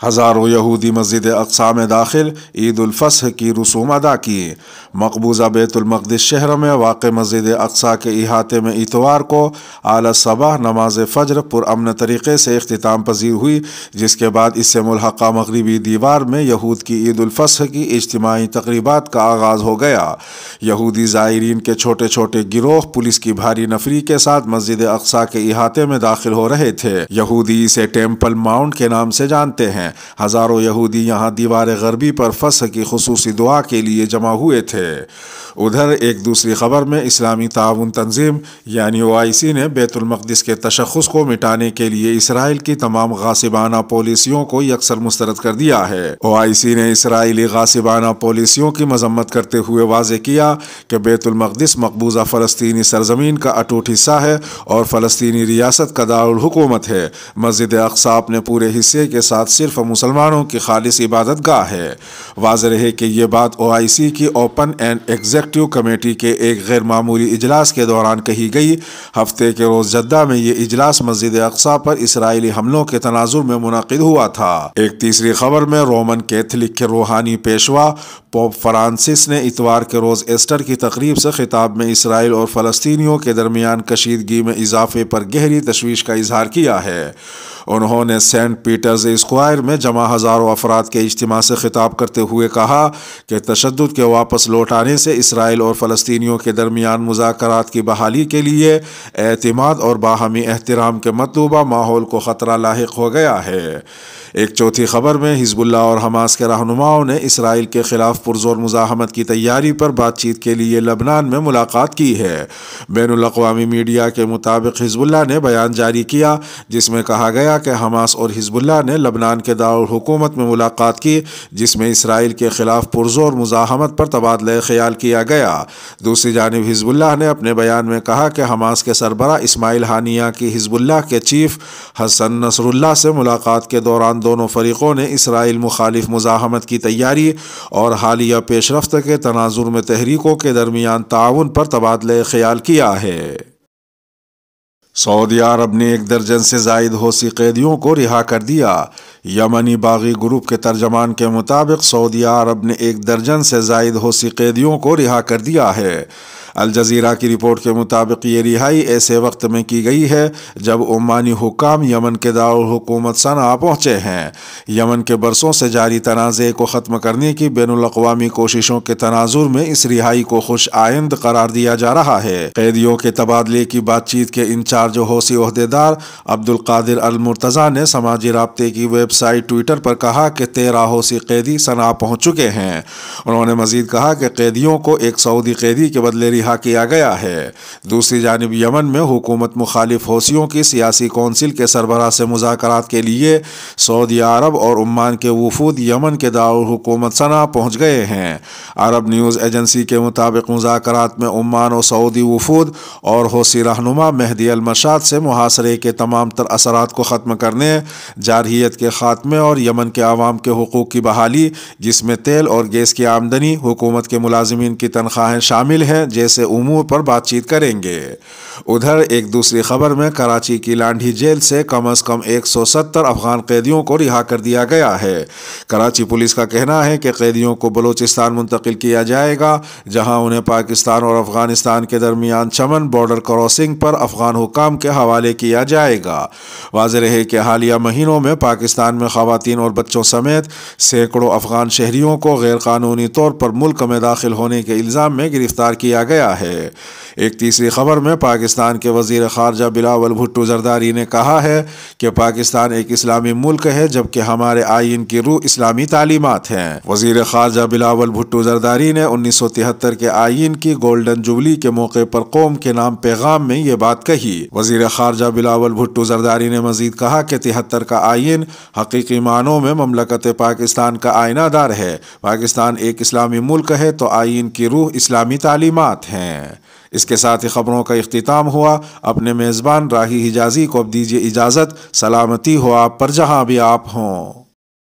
ہزاروں یہودی مسجد اقصی میں داخل عید الفصح کی رسوم ادا کی۔ مقبوضہ بیت المقدس شہر میں واقع مسجد اقصی کے احاطے میں اتوار کو اعلی صبح نماز فجر پرامن طریقے سے اختتام پذیر ہوئی، جس کے بعد اس سے ملحقہ مغربی دیوار میں یہود کی عید الفصح کی اجتماعی تقریبات کا آغاز ہو گیا۔ یہودی زائرین کے چھوٹے چھوٹے گروہ پولیس کی بھاری نفری کے ساتھ مسجد اقصی کے احاطے میں داخل ہو رہے تھے۔ یہودی اسے ٹیمپل ماؤنٹ کے نام سے جانتے ہیں۔ ہزاروں یہودی یہاں دیوار غربی پر فصح کی خصوصی دعا کے لیے جمع ہوئے تھے۔ ادھر ایک دوسری خبر میں اسلامی تعاون تنظیم یعنی OIC نے بیت المقدس کے تشخص کو مٹانے کے لیے اسرائیل کی تمام غاصبانہ پالیسیوں کو یکسر مسترد کر دیا ہے۔ OIC نے اسرائیلی غاصبانہ پالیسیوں کی مذمت کرتے ہوئے واضح کیا کہ بیت المقدس مقبوضہ فلسطینی سرزمین کا اٹوٹ حصہ ہے اور فلسطینی ریاست کا دارالحکومت ہے۔ مسجد اقصی اپنے پورے حصے کے ساتھ صرف مسلمانوں کی خالص عبادت گاہ ہے۔ واضح ہے کہ یہ بات OIC کی اوپن اینڈ ایگزیکٹو کمیٹی کے ایک غیر معمولی اجلاس کے دوران کہی گئی۔ ہفتے کے روز جدہ میں یہ اجلاس مسجد اقصی پر اسرائیلی حملوں کے تناظر میں منعقد ہوا تھا۔ ایک تیسری خبر میں رومن کیتھولک کے روحانی پیشوا پوپ فرانسس نے اتوار کے روز ایسٹر کی تقریب سے خطاب میں اسرائیل اور فلسطینیوں کے درمیان کشیدگی میں اضافے پر گہری تشویش کا اظہار کیا ہے۔ انہوں نے سینٹ پیٹرز اسکوائر میں جمع ہزاروں افراد کے اجتماع سے خطاب کرتے ہوئے کہا کہ تشدد کے واپس لوٹ آنے سے اسرائیل اور فلسطینیوں کے درمیان مذاکرات کی بحالی کے لیے اعتماد اور باہمی احترام کے مطلوبہ ماحول کو خطرہ لاحق ہو گیا ہے۔ ایک چوتھی خبر میں حزب اللہ اور حماس کے رہنماؤں نے اسرائیل کے خلاف پرزور مزاحمت کی تیاری پر بات چیت کے لیے لبنان میں ملاقات کی ہے۔ بین الاقوامی میڈیا کے مطابق حزب اللہ نے بیان جاری کیا جس میں کہا گیا کہ حماس اور حزب اللہ نے لبنان کے دارالحکومت میں ملاقات کی، جس میں اسرائیل کے خلاف پرزور مزاحمت پر تبادلہ خیال کیا گیا۔ دوسری جانب حزب اللہ نے اپنے بیان میں کہا کہ حماس کے سربراہ اسماعیل ہانیہ کی حزب اللہ کے چیف حسن نصر اللہ سے ملاقات کے دوران دونوں فریقوں نے اسرائیل مخالف مزاحمت کی تیاری اور حالیہ پیش رفت کے تناظر میں تحریکوں کے درمیان تعاون پر تبادلہ خیال کیا ہے۔ سعودی عرب نے 1 درجن سے زائد حوثی قیدیوں کو رہا کر دیا۔ یمنی باغی گروپ کے ترجمان کے مطابق سعودی عرب نے 1 درجن سے زائد حوثی قیدیوں کو رہا کر دیا ہے۔ الجزیرہ کی رپورٹ کے مطابق یہ رہائی ایسے وقت میں کی گئی ہے جب عمانی حکام یمن کے دارالحکومت صنعا پہنچے ہیں۔ یمن کے برسوں سے جاری تنازع کو ختم کرنے کی بین الاقوامی کوششوں کے تناظر میں اس رہائی کو خوش آئند قرار دیا جا رہا ہے۔ قیدیوں کے تبادلے کی بات چیت کے انچارج حوثی عہدیدار عبدالقادر المرتضیٰ نے سماجی رابطے کی ویب سائٹ ٹویٹر پر کہا کہ 13 حوثی قیدی صنعا پہنچ چکے ہیں۔ انہوں نے مزید کہا کہ قیدیوں کو ایک سعودی قیدی کے بدلے رہا کیا گیا ہے۔ دوسری جانب یمن میں حکومت مخالف حوثیوں کی سیاسی کونسل کے سربراہ سے مذاکرات کے لیے سعودی عرب اور عمان کے وفود یمن کے دارالحکومت صنعا پہنچ گئے ہیں۔ عرب نیوز ایجنسی کے مطابق مذاکرات میں عمان اور سعودی وفود اور حوثی رہنما مہدی المشاد سے محاصرے کے تمام تر اثرات کو ختم کرنے، جارحیت کے خاتمے اور یمن کے عوام کے حقوق کی بحالی، جس میں تیل اور گیس کی آمدنی، حکومت کے ملازمین کی تنخواہیں شامل ہیں، جیسے امور پر بات چیت کریں گے۔ ادھر ایک دوسری خبر میں کراچی کی لانڈھی جیل سے کم از کم 170 افغان قیدیوں کو رہا کر دیا گیا ہے۔ کراچی پولیس کا کہنا ہے کہ قیدیوں کو بلوچستان منتقل کیا جائے گا، جہاں انہیں پاکستان اور افغانستان کے درمیان چمن بارڈر کراسنگ پر افغان حکام کے حوالے کیا جائے گا۔ واضح رہے کہ حالیہ مہینوں میں پاکستان میں خواتین اور بچوں سمیت سینکڑوں افغان شہریوں کو غیر قانونی طور پر ملک میں داخل ہونے کے الزام میں گرفتار کیا گیا ہے۔ ایک تیسری خبر میں پاکستان کے وزیر خارجہ بلاول بھٹو زرداری نے کہا ہے کہ پاکستان ایک اسلامی ملک ہے جبکہ ہمارے آئین کی روح اسلامی تعلیمات ہیں۔ وزیر خارجہ بلاول بھٹو زرداری نے 1973 کے آئین کی گولڈن جوبلی کے موقع پر قوم کے نام پیغام میں یہ بات کہی۔ وزیر خارجہ بلاول بھٹو زرداری نے مزید کہا کہ 73 کا آئین حقیقی معنوں میں مملکت پاکستان کا آئینہ دار ہے۔ پاکستان ایک اسلامی ملک ہے تو آئین کی روح اسلامی تعلیمات ہیں۔ اس کے ساتھ ہی خبروں کا اختتام ہوا۔ اپنے میزبان راہی حجازی کو اب دیجیے اجازت۔ سلامتی ہو آپ پر جہاں بھی آپ ہوں۔